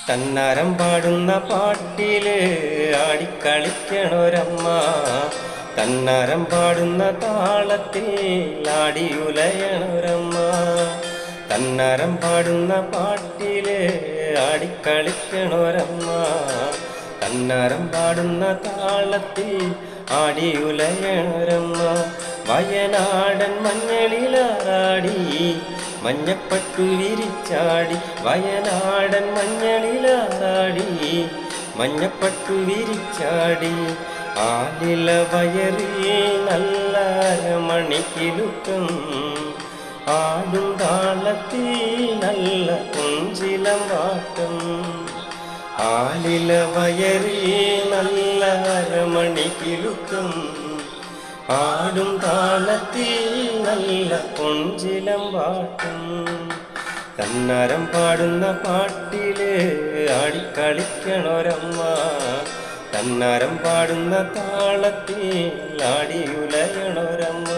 തന്നാരം പാടുന്ന പാട്ടില് ആടിക്കളിക്കണൊരമ്മ, തന്നാരം പാടുന്ന താളത്തിൽ ആടിയുലയണൊരമ്മ. തന്നാരം പാടുന്ന പാട്ടില് ആടിക്കളിക്കണൊരമ്മ, തന്നാരം പാടുന്ന താളത്തിൽ ആടിയുലയണൊരമ്മ. വയനാടൻ മഞ്ഞളിലാടി മഞ്ഞപ്പട്ടു വിരിച്ചാടി, വയനാടൻ മഞ്ഞളിലാടി മഞ്ഞപ്പട്ടു വിരിച്ചാടി. ആലില വയറിൽ നല്ല മണിക്കിലുക്കം, ആടും താളത്തിൽ നല്ല കുഞ്ചിലം വാട്ടം. ആലില വയറിൽ നല്ല മണിക്കിലുക്കം, ആടും താളത്തിൽ നല്ല കൊഞ്ചിലം പാട്ടും. തന്നാരം പാടുന്ന പാട്ടില് ആടിക്കളിക്കണൊരമ്മ, തന്നാരം പാടുന്ന താളത്തിൽ ആടിയുലയണൊരമ്മ.